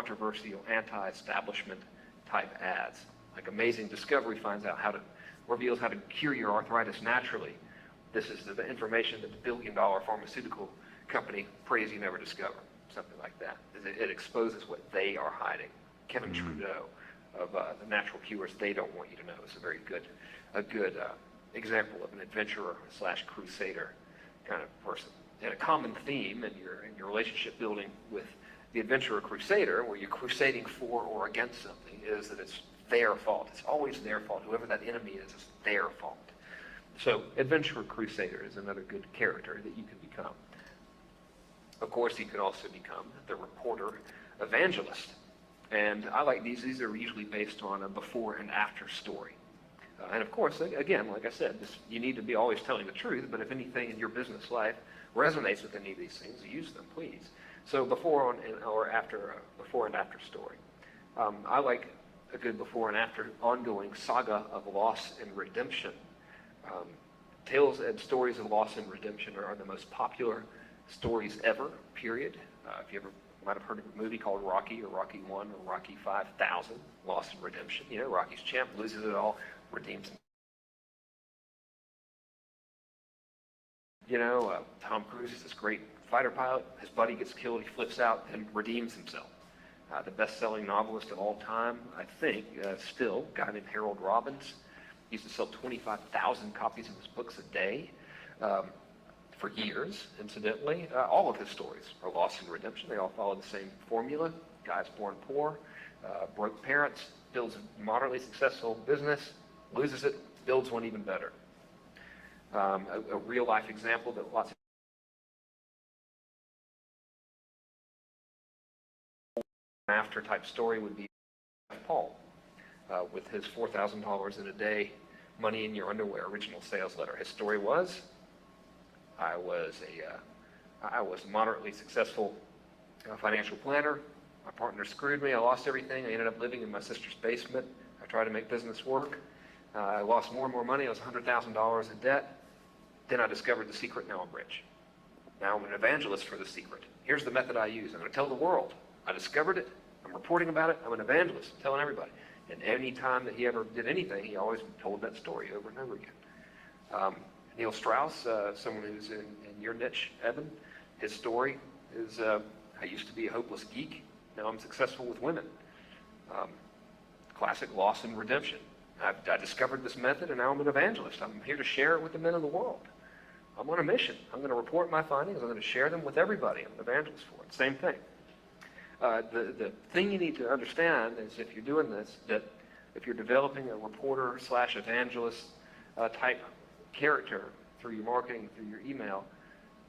controversial, anti-establishment type ads. Like Amazing Discovery finds out reveals how to cure your arthritis naturally. This is the information that the billion-dollar pharmaceutical company prays you never discover, something like that. It exposes what they are hiding. Kevin Trudeau of the natural cures they don't want you to know is a very good example of an adventurer / crusader kind of person. And a common theme in your relationship building with the adventurer crusader, where you're crusading for or against something, is that it's their fault. It's always their fault. Whoever that enemy is, it's their fault. So adventurer crusader is another good character that you can become. Of course, you can also become the reporter evangelist. And I like these. These are usually based on a before and after story. And of course, again, like I said, you need to be always telling the truth, but if anything in your business life resonates with any of these things, use them, please. So before and after story. I like a good before and after ongoing saga of loss and redemption. Tales and stories of loss and redemption are the most popular stories ever, period. If you ever might have heard of a movie called Rocky, or Rocky 1, or Rocky 5000, Loss and Redemption. You know, Rocky's champ, loses it all, redeems himself. You know, Tom Cruise is this great fighter pilot. His buddy gets killed, he flips out and redeems himself. The best-selling novelist of all time, I think, still, a guy named Harold Robbins. He used to sell 25,000 copies of his books a day for years, incidentally. All of his stories are loss and redemption. They all follow the same formula. Guy's born poor, broke parents, builds a moderately successful business, loses it, builds one even better. A real-life example that lots of after type story would be Paul with his $4,000 in a day, money in your underwear original sales letter. His story was, I was a moderately successful financial planner. My partner screwed me. I lost everything. I ended up living in my sister's basement. I tried to make business work. I lost more and more money. I was $100,000 in debt. Then I discovered the secret. Now I'm rich. Now I'm an evangelist for the secret. Here's the method I use. I'm going to tell the world. I discovered it. I'm reporting about it. I'm an evangelist. I'm telling everybody. And any time that he ever did anything, he always told that story over and over again. Neil Strauss, someone who's in your niche, Evan, his story is, I used to be a hopeless geek. Now I'm successful with women. Classic loss and redemption. I discovered this method, and now I'm an evangelist. I'm here to share it with the men of the world. I'm on a mission. I'm going to report my findings. I'm going to share them with everybody. I'm an evangelist for it. Same thing. The thing you need to understand is, if you're doing this, that if you're developing a reporter / evangelist type character through your marketing, through your email,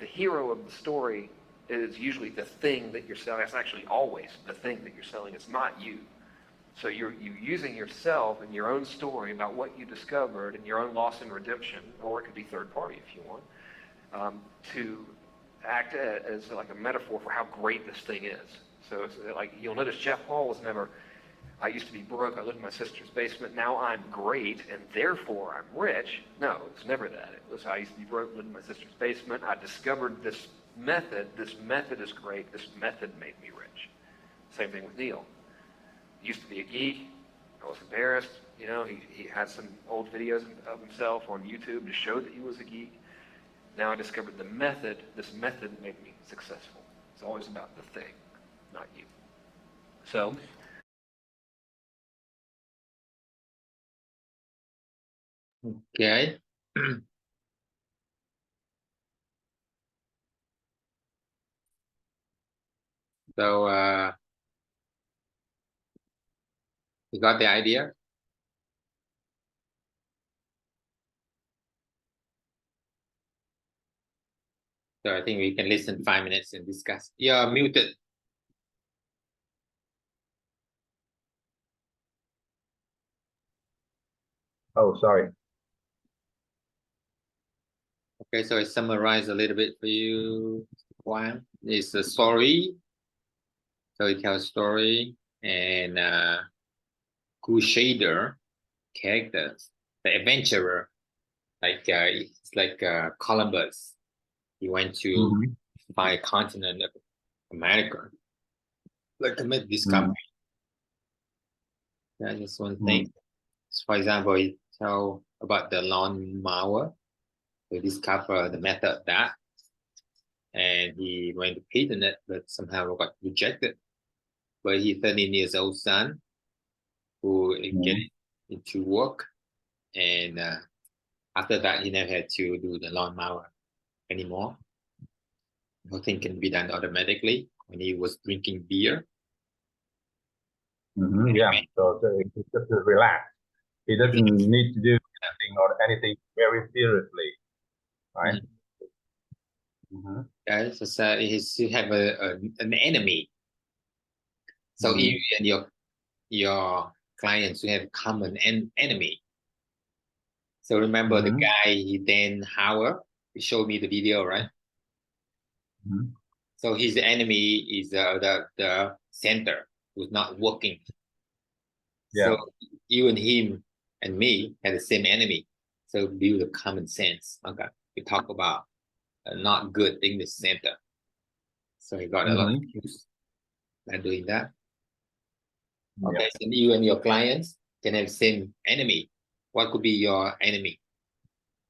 the hero of the story is usually the thing that you're selling. That's actually always the thing that you're selling. It's not you. So you're using yourself and your own story about what you discovered and your own loss and redemption, or it could be third party if you want, to act as like a metaphor for how great this thing is. So it's like, you'll notice Jeff Hall was never, I used to be broke, I lived in my sister's basement, now I'm great, and therefore I'm rich. No, it was never that. It was, I used to be broke, lived in my sister's basement, I discovered this method is great, this method made me rich. Same thing with Neil. He used to be a geek, I was embarrassed, you know, he had some old videos of himself on YouTube to show that he was a geek. Now I discovered the method, this method made me successful. It's always about the thing, not you. So, okay. So you got the idea? So I think we can listen 5 minutes and discuss. You're muted. Oh, sorry. Okay, so I summarize a little bit for you. One is a story. So it tells a story, and crusader characters, the adventurer, like it's like Columbus. He went to find continent of America. recommend discovery. That is one thing. So for example, he tell about the lawnmower. He discovered the method of that, and he went to patent it, but somehow got rejected. But he 13 years old son who get into work, and after that he never had to do the lawnmower anymore. Nothing can be done automatically when he was drinking beer. Yeah, so he just relax. He doesn't need to do anything very seriously, right? Yeah, so he have an enemy. So you and your clients you have common enemy. So remember the guy he then Howard, he showed me the video, right? So his enemy is the center who's not working. Yeah. So you and him and me had the same enemy. So build a common sense. Okay, we talk about not good in the center. So he got a lot of views by doing that. Okay, so you and your clients can have same enemy. What could be your enemy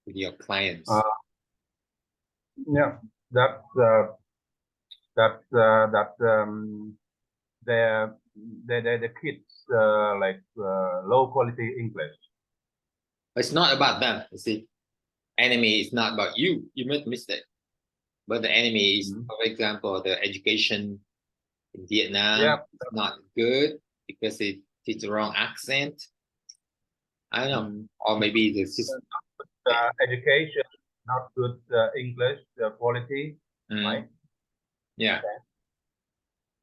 with your clients? Yeah, that's the kids like low quality English. It's not about them. You see, enemy is not about you. You made mistake, but the enemy is, for example, the education in Vietnam is not good because it teaches the wrong accent. I don't know, or maybe the system. Education, not good English quality, right? Yeah.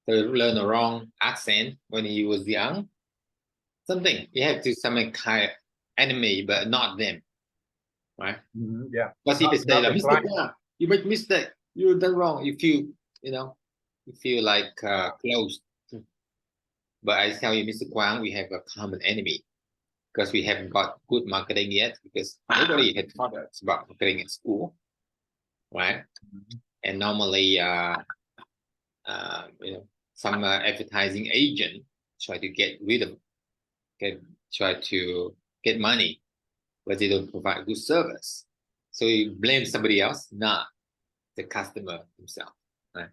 So he learned the wrong accent when he was young. Something you have to some kind of enemy, but not them, right? Yeah. Because if they say like, Mr. Guang, you make mistake, you done wrong. You feel like close. But I tell you, Mr. Guang, we have a common enemy because we haven't got good marketing yet because nobody had taught us about marketing in school, right? And normally, some advertising agent try to get rid of, try to get money, but they don't provide good service. So you blame somebody else, not the customer himself, right?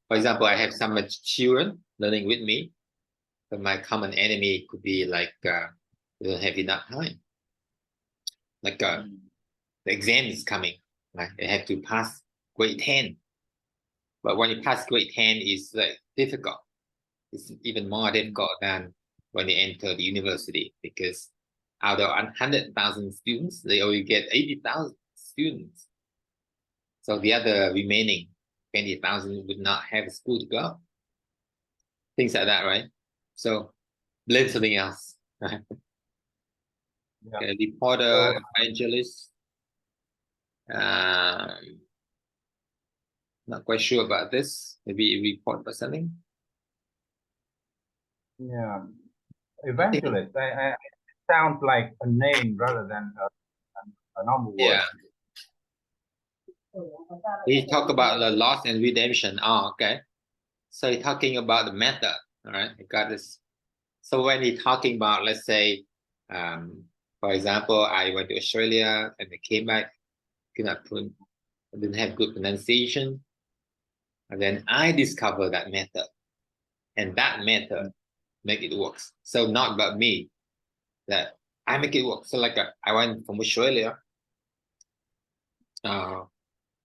For example, I have some children learning with me, but my common enemy could be like they don't have enough time. Like the exam is coming, right? They have to pass grade 10. But when you pass grade 10, it's like difficult. It's even more difficult than when they enter the university because out of 100,000 students, they only get 80,000 students. So the other remaining 20,000 would not have a school to go. Things like that, right? So blame something else. Right? Yeah. Okay, reporter, evangelist. Not quite sure about this. Maybe a report about something. Yeah, evangelist. I sounds like a name rather than a normal word. Yeah. He talk about the loss and redemption. Oh, okay. So he's talking about the method. All right, I got this. So when he's talking about, let's say, for example, I went to Australia and I came back, I didn't have good pronunciation. And then I discovered that method. And that method make it work. So not about me, that I make it work. So like I went from Australia,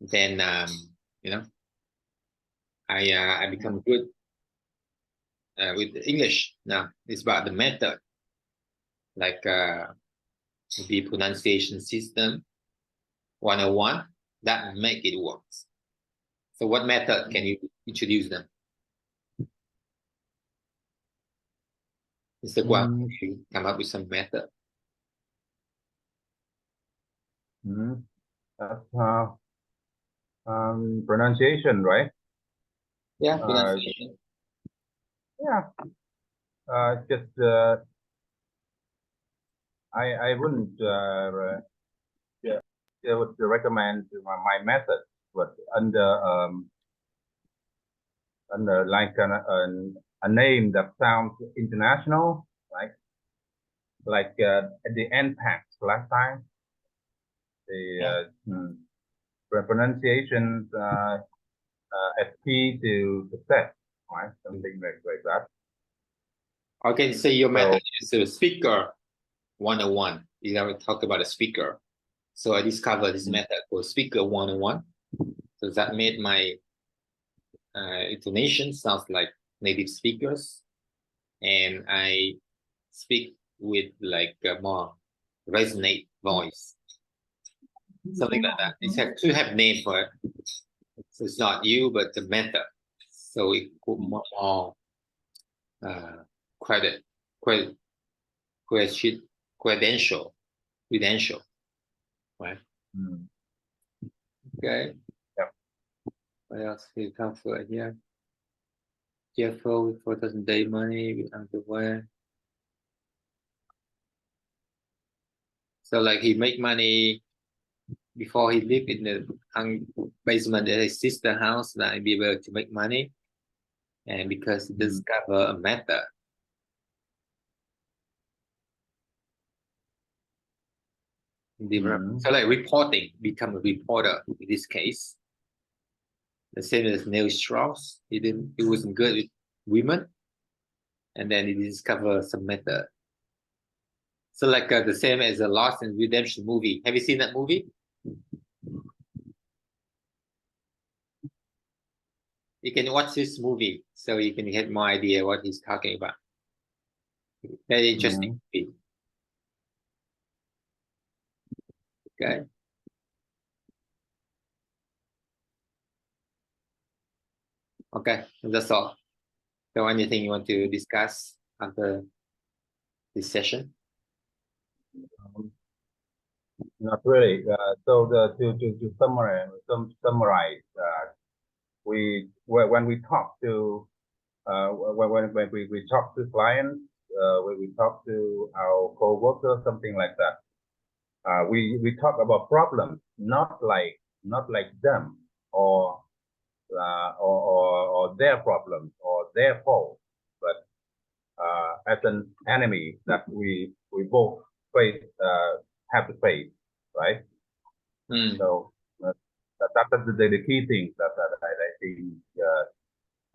then I become good with English. Now it's about the method, like the pronunciation system 101 that make it work. So what method can you introduce them? Mr. Guang, you come up with some method. That's pronunciation, right? Yeah, pronunciation. Just I wouldn't I would recommend my method, but under like a name that sounds international, like the NPAX last time. The pronunciations as key to success, right? Something like that. I can say your So- method is a speaker 101. You never talk about a speaker. So I discovered this method called speaker 101. So that made my intonation sounds like native speakers. And I speak with like a more resonate voice. Something like that. It's have to have name for it. So it's not you, but the method. So it could more credential, right? Mm. Okay. Yep. What else we come for here? Careful with 4,000 day money with underwear. So like he make money before he lived in the basement at his sister house, that he be able to make money. And because he discover a method. So like reporting, become a reporter in this case. The same as Neil Strauss, he wasn't good with women, and then he discovered some method. So like the same as the Lost and Redemption movie. Have you seen that movie? You can watch this movie so you can get more idea what he's talking about. Very interesting movie. Okay. Okay, that's all. So anything you want to discuss after this session? Not really. So to summarize, when we talk to when we talk to clients, when we talk to our co-workers, something like that, we talk about problems, not like them or their problems or their fault, but as an enemy that we both face have to face, right? So that's the key thing that I think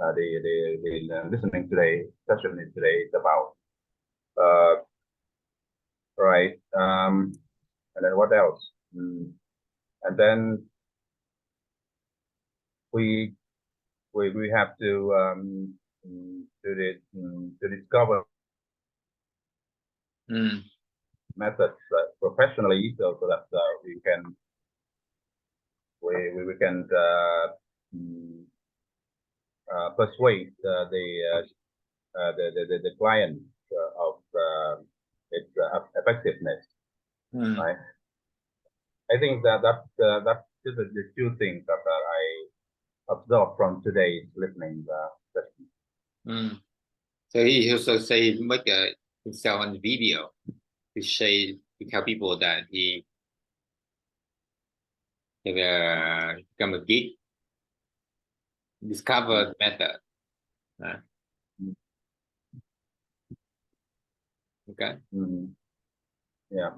the listening today session is today is about. Right. And then what else? And then we have to to discover methods professionally, so that we can persuade the client of its effectiveness, right? I think that's just the two things that I observed from today's listening session. So he also say make himself on video to say to tell people that he have become a geek, discover the method. Okay. Yeah.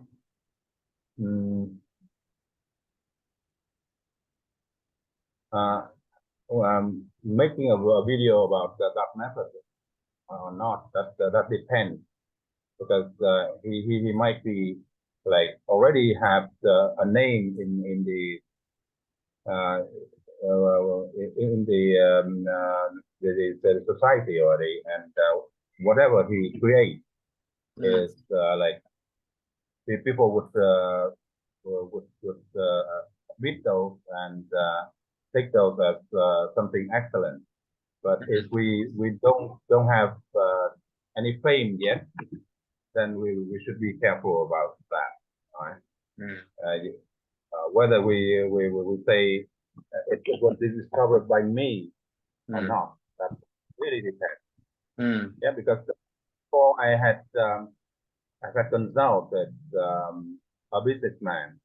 Making a video about that method or not, that depends, because he might be like already have a name in the society already, and whatever he creates is like people would read those and take those as something excellent. But if we don't have any fame yet, then we should be careful about that, right? Whether we say it was discovered by me or not, that really depends. Yeah, because before I had consulted a businessman.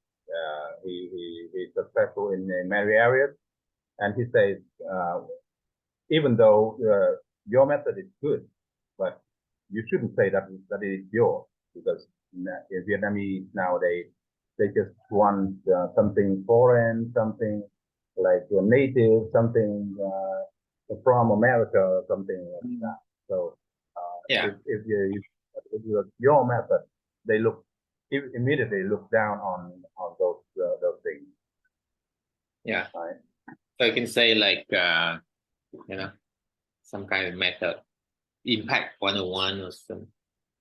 He's successful in many areas, and he says even though your method is good, but you shouldn't say that it is yours, because in Vietnamese nowadays they just want something foreign, something like native, something from America or something like that. So Yeah. if you your method, they immediately look down on those things. Yeah. Right. So you can say like some kind of method, impact 101 or some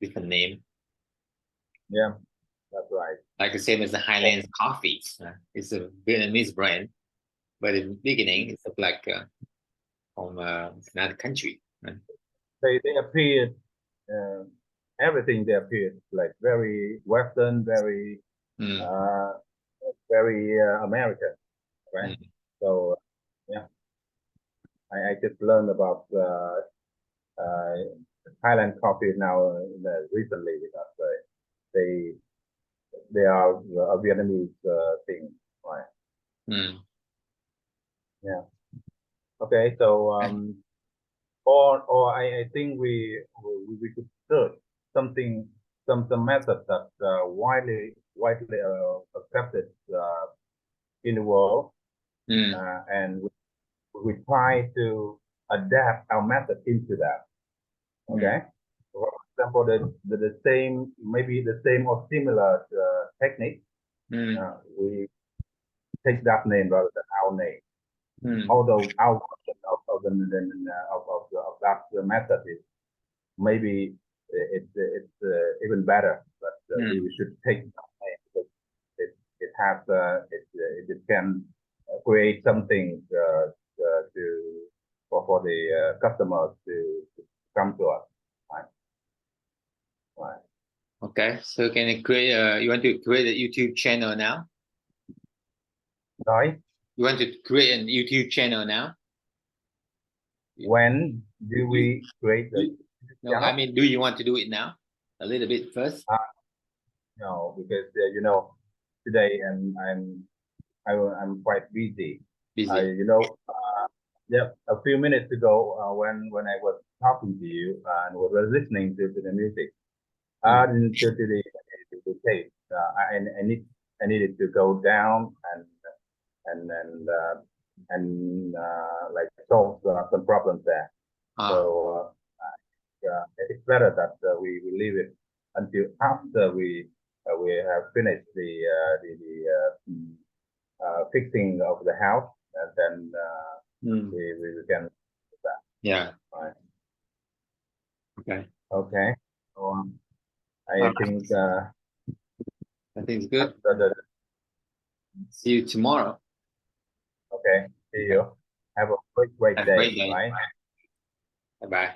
different name. Yeah, that's right. Like the same as the Highlands coffee. It's a Vietnamese brand, but in the beginning it's like from another country. Right? They appeared everything they appeared like very Western, very American, right? So yeah, I just learned about Thailand coffee now recently, because they are a Vietnamese thing, right? Yeah. Okay, so or I think we could search something, some methods that widely accepted in the world, and we try to adapt our method into that. Okay. For example, the same, maybe the same or similar technique, we take that name rather than our name. Although our version of that method is maybe it's even better, but we should take that name, because it has it can create something to for the customers to come to us. Right. Okay, so can you create you want to create a YouTube channel now? Sorry? You want to create a YouTube channel now? When do we create the No, I mean, do you want to do it now? A little bit first? No, because today I'm quite busy. Busy. Yeah, a few minutes ago, when I was talking to you and was listening to the music, to the tape, I needed to go down and like solve some problems there. So it's better that we leave it until after we have finished the fixing of the house, and then we can do that. Yeah. Right. Okay. Okay. So I think it's good. See you tomorrow. Okay. See you. Have a great Have a day. great day. Right. Bye bye.